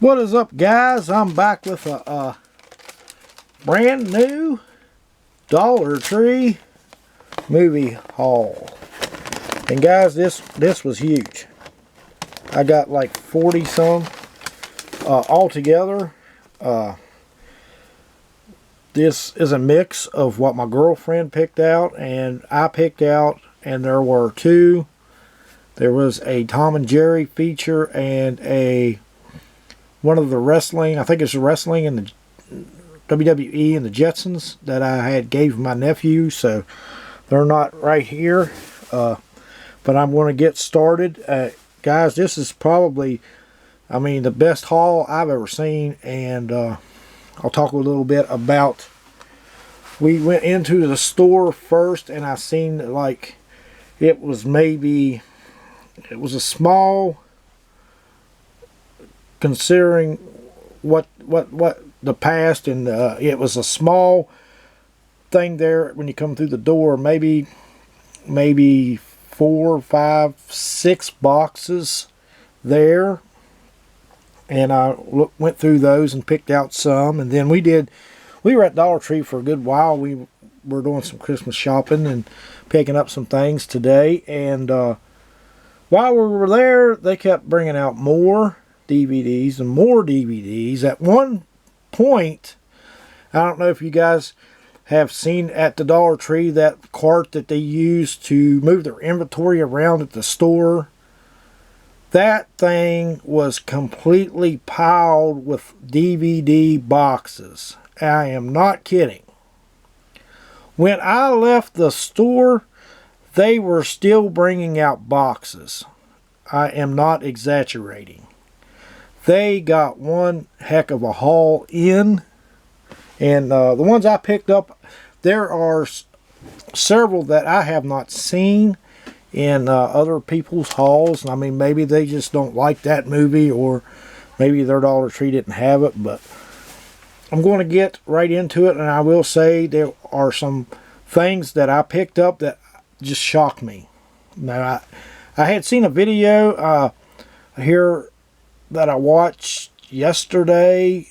What is up, guys? I'm back with a brand new Dollar Tree movie haul. And guys, this was huge. I got like 40 some altogether. This is a mix of what my girlfriend picked out and I picked out, and there were two. There was a Tom and Jerry feature and one of the wrestling, I think it's wrestling in the WWE and the Jetsons that I gave my nephew, so they're not right here. But I'm going to get started. Guys, this is probably, I mean, the best haul I've ever seen, and I'll talk a little bit about, we went into the store first and I seen like it was a small, considering what the past, and it was a small thing there when you come through the door, maybe 4, 5, 6 boxes there, and I went through those and picked out some, and then we were at Dollar Tree for a good while. We were doing some Christmas shopping and picking up some things today, and while we were there, they kept bringing out more DVDs and more DVDs. At one point, I don't know if you guys have seen at the Dollar Tree that cart that they use to move their inventory around at the store. That thing was completely piled with DVD boxes. I am not kidding. When I left the store, they were still bringing out boxes. I am not exaggerating. They got one heck of a haul in. And the ones I picked up, there are several that I have not seen in other people's hauls. I mean, maybe they just don't like that movie, or maybe their Dollar Tree didn't have it. But I'm going to get right into it, and I will say there are some things that I picked up that just shocked me. Now, I had seen a video here that I watched yesterday.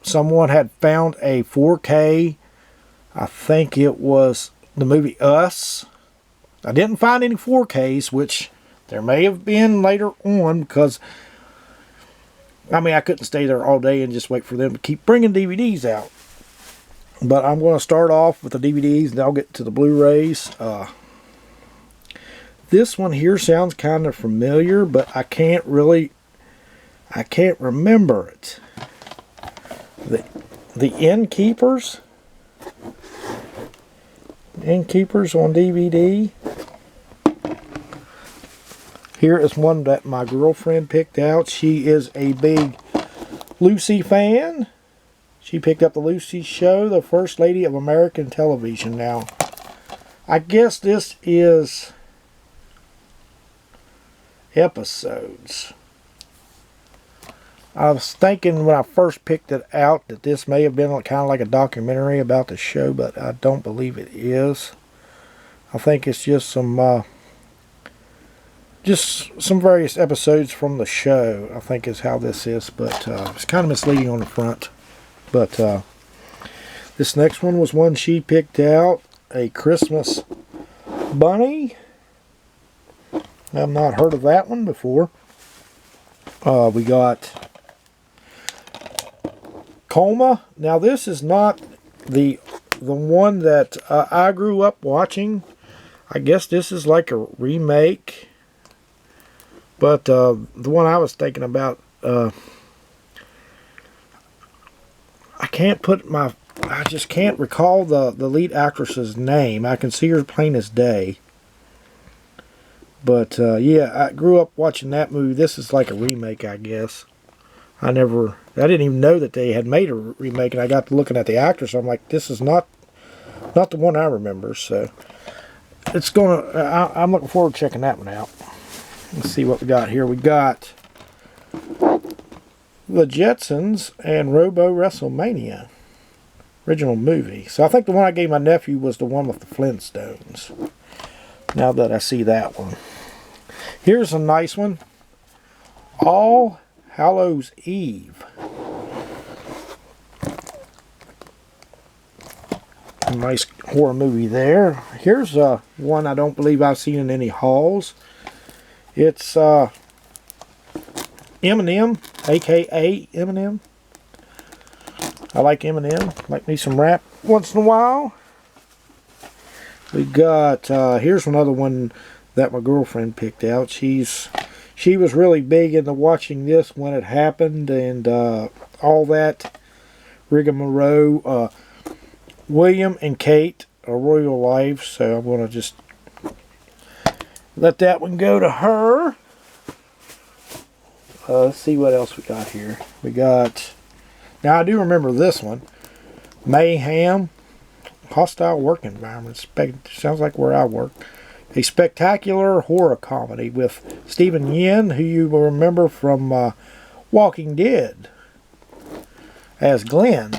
Someone had found a 4K. I think it was the movie Us. I didn't find any 4Ks, which there may have been later on, because I mean, I couldn't stay there all day and just wait for them to keep bringing DVDs out. But I'm going to start off with the DVDs, and I'll get to the Blu-rays. This one here sounds kind of familiar, but I can't remember it. The Innkeepers. Innkeepers on DVD. Here is one that my girlfriend picked out. She is a big Lucy fan. She picked up the Lucy Show, the First Lady of American Television. Now, I guess this is episodes. I was thinking when I first picked it out that this may have been kind of like a documentary about the show, but I don't believe it is. I think it's just some various episodes from the show, I think is how this is, but it's kind of misleading on the front. But this next one was one she picked out, a Christmas bunny. I've not heard of that one before. We got Coma. Now, this is not the one that I grew up watching. I guess this is like a remake. But the one I was thinking about, I just can't recall the lead actress's name. I can see her plain as day. But yeah, I grew up watching that movie. This is like a remake, I guess. I didn't even know that they had made a remake, and I got to looking at the actress. I'm like, this is not the one I remember. So I'm looking forward to checking that one out. Let's see what we got here. We got the Jetsons and Robo WrestleMania original movie. So I think the one I gave my nephew was the one with the Flintstones. Now that I see that one. Here's a nice one. All Hallows Eve. nice horror movie there. Here's one I don't believe I've seen in any hauls. It's Eminem, aka Eminem. I like Eminem. Like me some rap once in a while. We got here's another one that my girlfriend picked out. She was really big into watching this when it happened and all that rigmarole. William and Kate, A Royal Life. So I'm going to just let that one go to her. Let's see what else we got here. We got, now I do remember this one, Mayhem, Hostile Work Environment. Sounds like where I work. A spectacular horror comedy with Stephen Yen, who you will remember from Walking Dead as Glenn.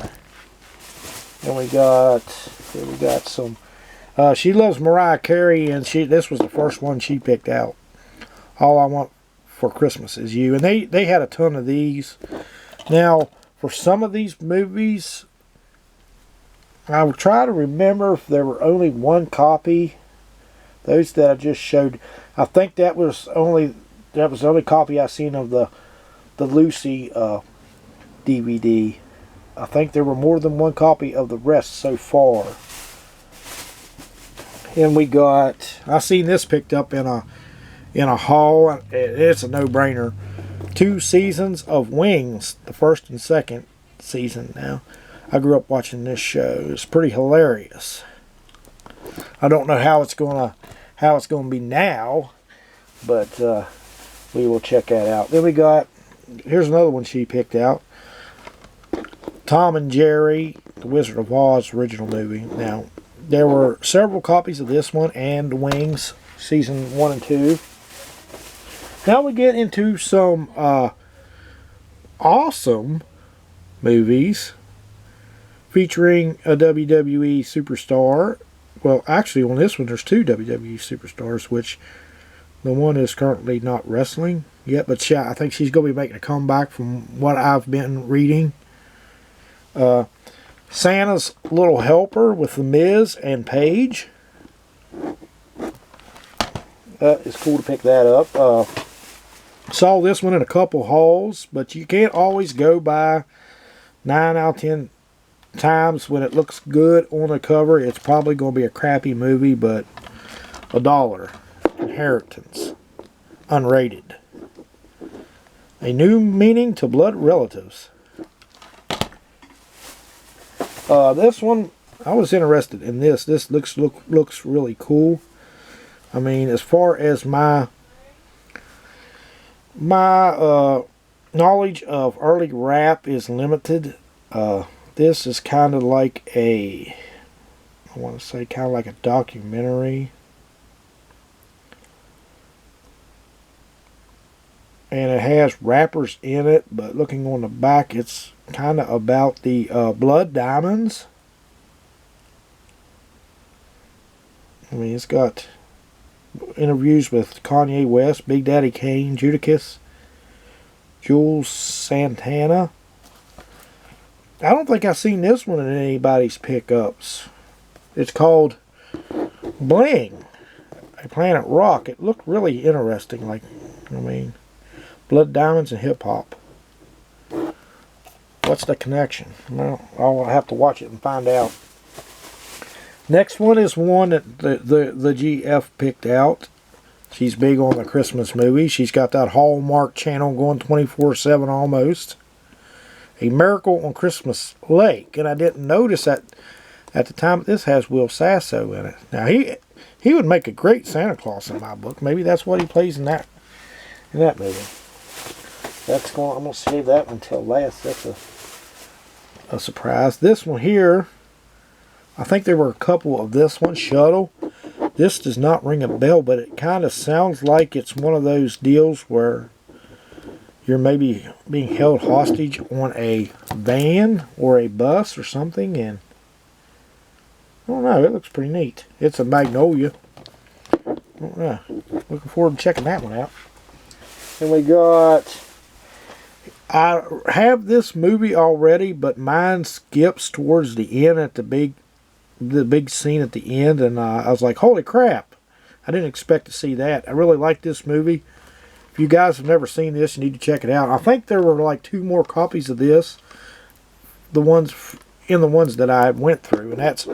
And we got some. She loves Mariah Carey, and this was the first one she picked out. All I Want for Christmas Is You, and they had a ton of these. Now, for some of these movies, I will try to remember if there were only one copy. Those that I just showed, I think that was the only copy I seen of the Lucy DVD. I think there were more than one copy of the rest so far. And we got, I seen this picked up in a haul. It's a no-brainer. 2 seasons of Wings, the first and second season. Now, I grew up watching this show. It's pretty hilarious. I don't know how it's gonna be now, but we will check that out. Then we got, here's another one she picked out. Tom and Jerry, The Wizard of Oz original movie. Now, there were several copies of this one and Wings, season 1 and 2. Now we get into some awesome movies featuring a WWE superstar. Well, actually, on this one, there's 2 WWE superstars, which the one is currently not wrestling yet, but I think she's going to be making a comeback from what I've been reading. Santa's Little Helper with The Miz and Paige. It's cool to pick that up. Saw this one in a couple hauls, but you can't always go by 9 out of 10 times when it looks good on the cover. It's probably going to be a crappy movie, but $1. Inheritance. Unrated. A new meaning to blood relatives. This one, I was interested in this. This looks really cool. I mean, as far as my knowledge of early rap is limited, this is kind of like I want to say kind of like a documentary. And it has rappers in it, but looking on the back, it's kind of about the Blood Diamonds. I mean, it's got interviews with Kanye West, Big Daddy Kane, Judicus, Jules Santana. I don't think I've seen this one in anybody's pickups. It's called Bling, a Planet Rock. It looked really interesting. Like, I mean, Blood Diamonds and hip hop. What's the connection? Well, I'll have to watch it and find out. Next one is one that the GF picked out. She's big on the Christmas movies. She's got that Hallmark channel going 24/7 almost. A Miracle on Christmas Lake. And I didn't notice that at the time this has Will Sasso in it. Now he would make a great Santa Claus in my book. Maybe that's what he plays in that movie. I'm gonna save that one until last. That's a surprise. This one here, I think there were a couple of this one, Shuttle. This does not ring a bell, but it kind of sounds like it's one of those deals where you're maybe being held hostage on a van or a bus or something, and I don't know, it looks pretty neat. It's a Magnolia. I don't know. Looking forward to checking that one out. And we got, I have this movie already, but mine skips towards the end at the big the big scene at the end, and I was like, holy crap. I didn't expect to see that. I really like this movie. If you guys have never seen this, you need to check it out. I think there were like 2 more copies of this. The ones that I went through. And that's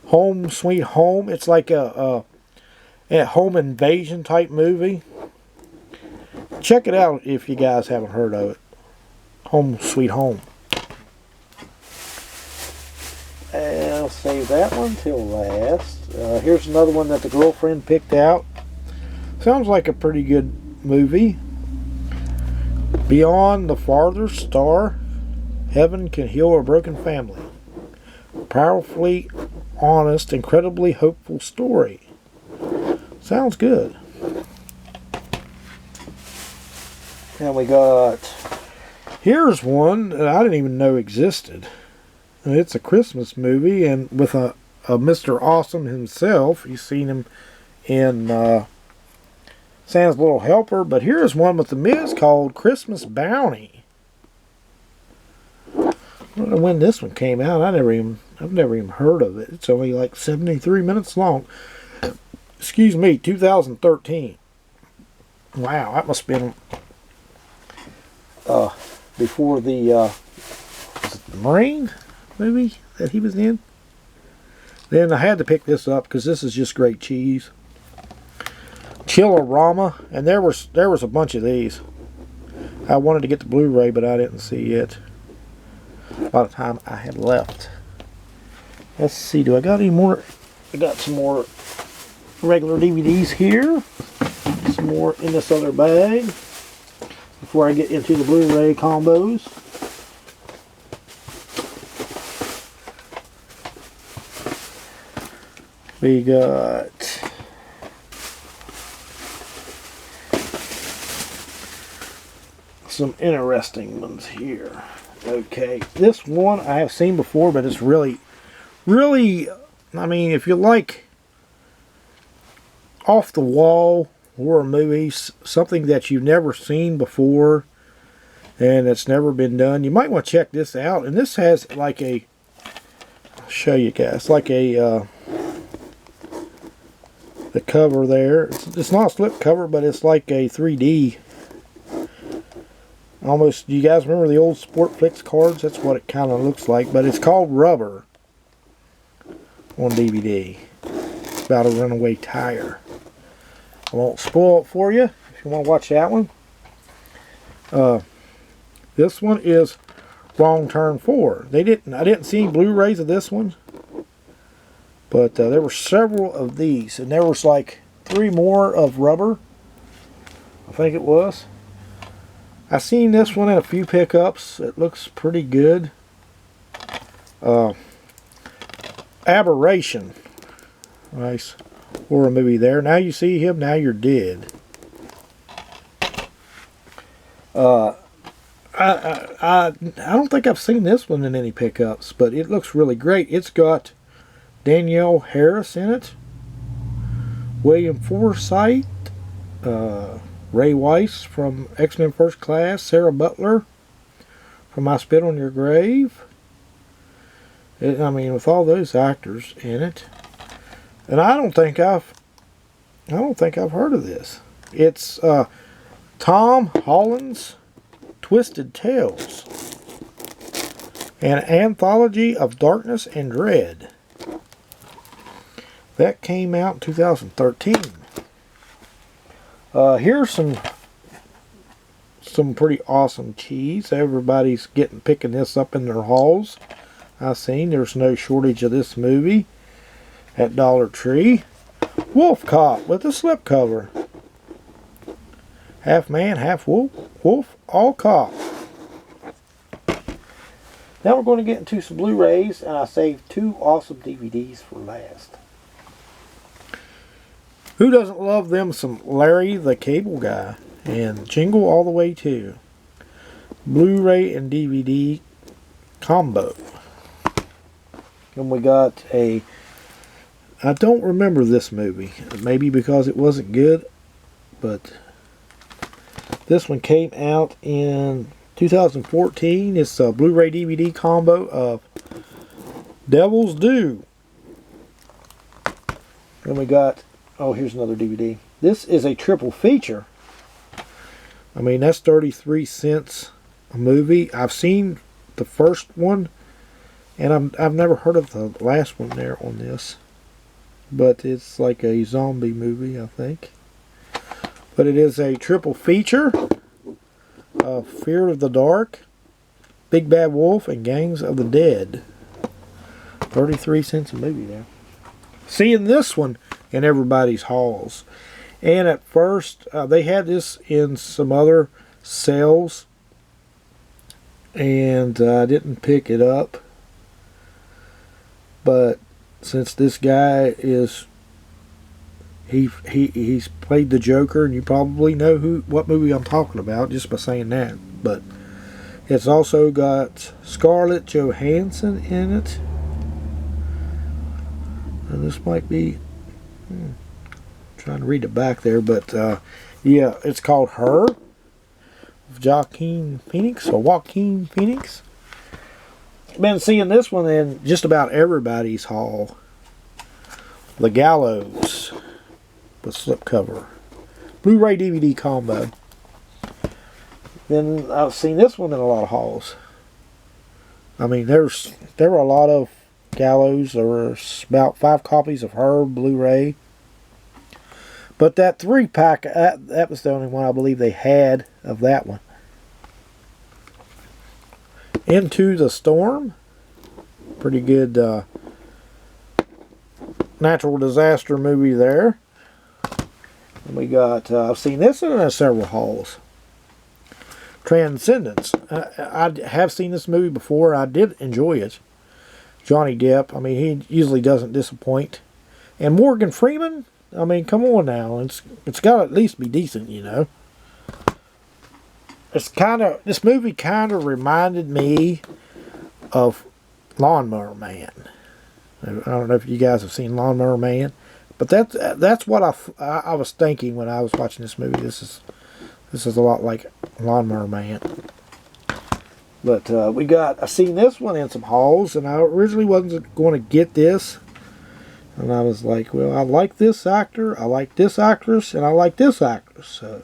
Home Sweet Home. It's like a home invasion type movie. Check it out if you guys haven't heard of it. Home Sweet Home. And I'll save that one till last. Here's another one that the girlfriend picked out. Sounds like a pretty good movie. Beyond the Farthest Star, Heaven Can Heal a Broken Family. Powerfully honest, incredibly hopeful story. Sounds good. And we got... Here's one that I didn't even know existed. And it's a Christmas movie, and with a Mr. Awesome himself. You've seen him in Santa's Little Helper. But here's one with the Miz called Christmas Bounty. I don't know when this one came out. I've never even heard of it. It's only like 73 minutes long. Excuse me, 2013. Wow, that must have been before the was it the Marine movie that he was in. Then I had to pick this up because this is just great cheese. Chillerama, and there was a bunch of these. I wanted to get the Blu-ray, but I didn't see it. A lot of time I had left. Let's see, do I got any more? I got some more regular DVDs here. Some more in this other bag before I get into the Blu-ray combos. We got some interesting ones here. Okay, this one I have seen before, but it's really, I mean, if you like off the wall horror movies, something that you've never seen before and it's never been done, you might want to check this out. And this has like a, I'll show you guys, like a the cover there. It's not a slip cover, but it's like a 3D. Almost, do you guys remember the old Sportflix cards? That's what it kind of looks like, but it's called Rubber on DVD. It's about a runaway tire. I won't spoil it for you if you want to watch that one. This one is Wrong Turn 4. I didn't see Blu-rays of this one, but there were several of these, and there was like 3 more of Rubber, I think it was. I seen this one in a few pickups. It looks pretty good. Aberration. Nice horror movie there. Now you see him, now you're dead. I don't think I've seen this one in any pickups, but it looks really great. It's got Danielle Harris in it, William Forsythe, Ray Weiss from X-Men First Class, Sarah Butler from I Spit on Your Grave. I mean, with all those actors in it, and I don't think I've heard of this. It's Tom Holland's Twisted Tales, an anthology of darkness and dread. That came out in 2013. Here's some pretty awesome cheese. Everybody's picking this up in their hauls. I've seen there's no shortage of this movie at Dollar Tree. Wolf Cop with a slipcover. Half man, half wolf, all cop. Now we're going to get into some Blu-rays, and I saved 2 awesome DVDs for last. Who doesn't love them some Larry the Cable Guy and Jingle All the Way 2? Blu-ray and DVD combo. And we got I don't remember this movie. Maybe because it wasn't good, but this one came out in 2014. It's a Blu-ray DVD combo of Devil's Due. Then we got, oh, here's another DVD. This is a triple feature. I mean, that's 33 cents a movie. I've seen the first one, and I've never heard of the last one there on this. But it's like a zombie movie, I think. But it is a triple feature. Fear of the Dark, Big Bad Wolf, and Gangs of the Dead. 33 cents a movie there. Seeing this one in everybody's halls. And at first, they had this in some other sales. And I didn't pick it up. But since this guy is... He's played the Joker, and you probably know what movie I'm talking about just by saying that. But it's also got Scarlett Johansson in it. And this might be... trying to read it back there, but yeah, it's called Her. Joaquin Phoenix. Been seeing this one in just about everybody's hall. The Gallows. With slipcover. Blu-ray DVD combo. Then I've seen this one in a lot of halls. I mean, there were a lot of Gallows. There were about 5 copies of Her Blu-ray. But that 3-pack, that was the only one I believe they had of that one. Into the Storm. Pretty good natural disaster movie there. And we got, I've seen this in several halls. Transcendence. I have seen this movie before. I did enjoy it. Johnny Depp, I mean, he usually doesn't disappoint. And Morgan Freeman, I mean, come on now. It's got to at least be decent, you know. This movie kind of reminded me of Lawnmower Man. I don't know if you guys have seen Lawnmower Man. But that's what I was thinking when I was watching this movie. This is a lot like Lawnmower Man. But I've seen this one in some halls, and I originally wasn't going to get this. And I was like, well, I like this actor, I like this actress, and I like this actress. So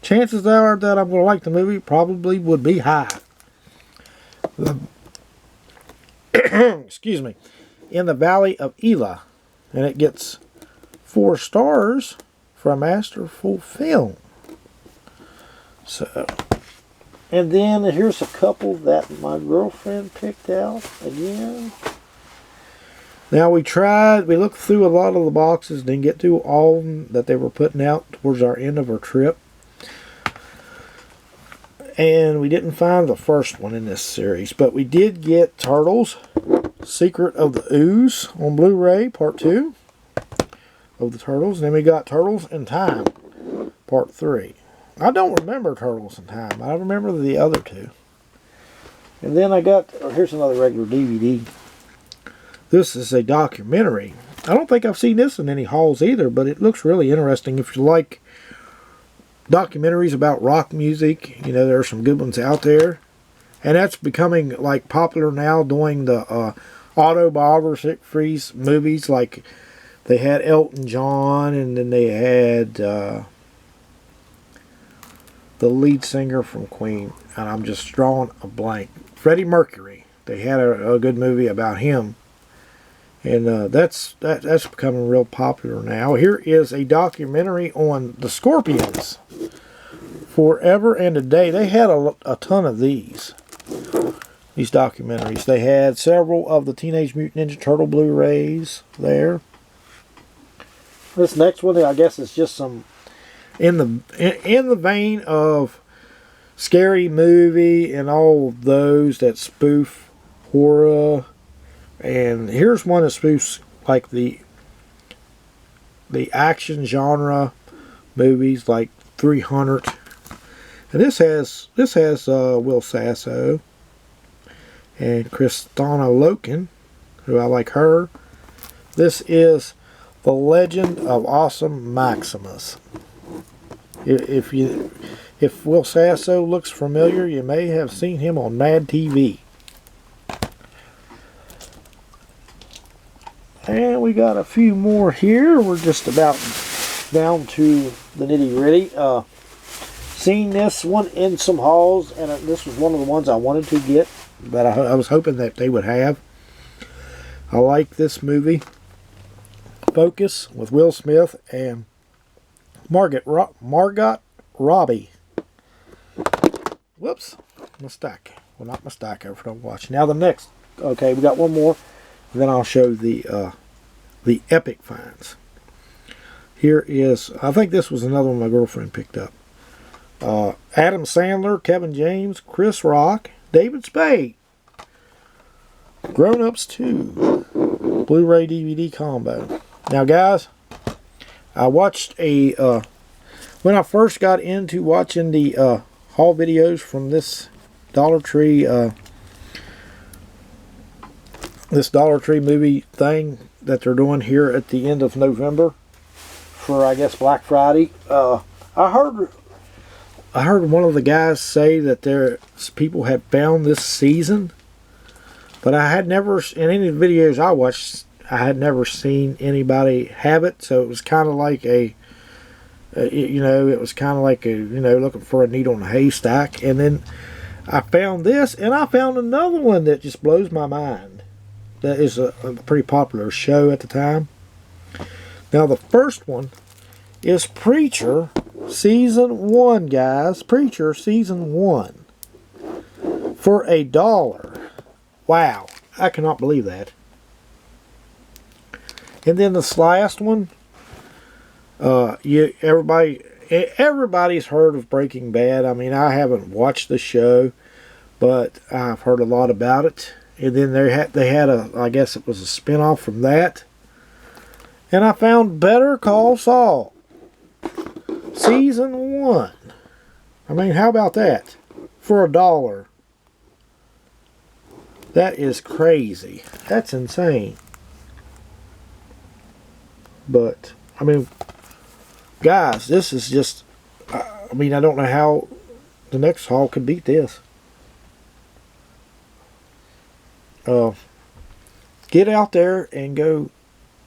chances are that I'm going to like the movie probably would be high. Excuse me. In the Valley of Elah. And it gets 4 stars for a masterful film. So, and then here's a couple that my girlfriend picked out again. Now we looked through a lot of the boxes, didn't get through all of them that they were putting out towards our end of our trip. And we didn't find the first one in this series, but we did get Turtles, Secret of the Ooze on Blu-ray, Part 2 of the Turtles. And then we got Turtles in Time, Part 3. I don't remember Turtles in Time. I remember the other 2. And then here's another regular DVD. This is a documentary. I don't think I've seen this in any halls either, but it looks really interesting. If you like documentaries about rock music, you know, there are some good ones out there. And that's becoming like popular now, doing the autobiographies movies. Like they had Elton John, and then they had the lead singer from Queen, and I'm just drawing a blank. Freddie Mercury. They had a good movie about him, and that's becoming real popular now. Here is a documentary on the Scorpions. Forever and a Day. They had a ton of these documentaries. They had several of the Teenage Mutant Ninja Turtle Blu-rays there. This next one, I guess, is just some in the vein of Scary Movie and all of those that spoof horror. And here's one that spoofs like the action genre movies, like 300. And this has Will Sasso and Kristanna Loken, who I like her. This is The Legend of Awesome Maximus. If Will Sasso looks familiar, you may have seen him on Mad TV. And we got a few more here. We're just about down to the nitty-gritty. Seen this one in some hauls, and this was one of the ones I wanted to get, but I was hoping that they would have. I like this movie, Focus, with Will Smith and Margot Robbie. Whoops, mistake. Well, not mistake. If I don't watch. Now the next. Okay, we got one more, and then I'll show the epic finds. Here is, I think this was another one my girlfriend picked up. Adam Sandler, Kevin James, Chris Rock, David Spade. Grown Ups 2 Blu-ray DVD combo. Now guys, I watched when I first got into watching the haul videos from this Dollar Tree movie thing that they're doing here at the end of November for, I guess, Black Friday. I heard one of the guys say that people had found this season, but I had never, in any of the videos I watched, I had never seen anybody have it. So it was kind of like it was kind of like looking for a needle in a haystack. And then I found this, and I found another one that just blows my mind. That is a pretty popular show at the time. Now the first one is Preacher Season 1, guys. Preacher Season 1 for $1. Wow, I cannot believe that. And then this last one, everybody's heard of Breaking Bad. I mean, I haven't watched the show, but I've heard a lot about it. And then they had I guess it was a spinoff from that. And I found Better Call Saul Season 1. I mean, how about that? For $1. That is crazy. That's insane. But, I mean, guys, this is just, I mean, I don't know how the next haul could beat this. Get out there and go.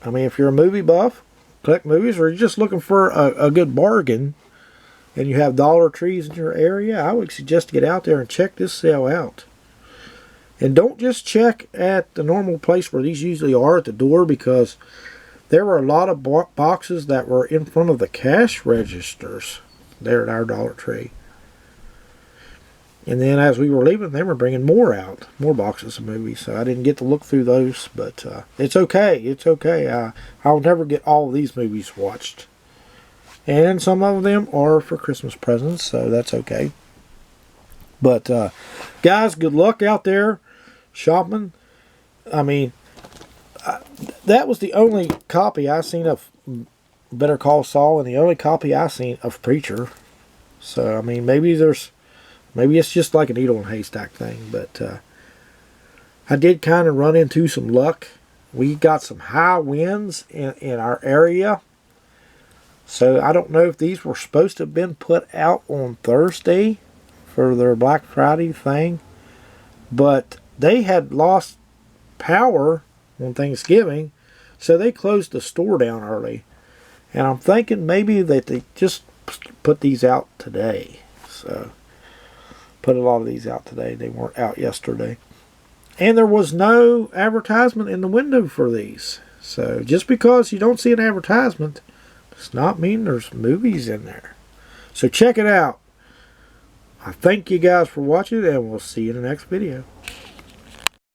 I mean, if you're a movie buff, collect movies, or you're just looking for a good bargain, and you have Dollar Trees in your area, I would suggest to get out there and check this sale out. And don't just check at the normal place where these usually are at the door, because there were a lot of boxes that were in front of the cash registers there at our Dollar Tree. And then as we were leaving, they were bringing more boxes of movies. So I didn't get to look through those, but it's okay. It's okay. I'll never get all of these movies watched. And some of them are for Christmas presents, so that's okay. But, guys, good luck out there shopping. I mean, that was the only copy I seen of Better Call Saul, and the only copy I seen of Preacher. So, I mean, maybe it's just like a needle in a haystack thing, but I did kind of run into some luck. We got some high winds in our area, so I don't know if these were supposed to have been put out on Thursday for their Black Friday thing, but they had lost power on Thanksgiving, so they closed the store down early, and I'm thinking maybe that they just put these out today. So put a lot of these out today. They weren't out yesterday. And there was no advertisement in the window for these. So just because you don't see an advertisement does not mean there's movies in there. So check it out. I thank you guys for watching, and we'll see you in the next video.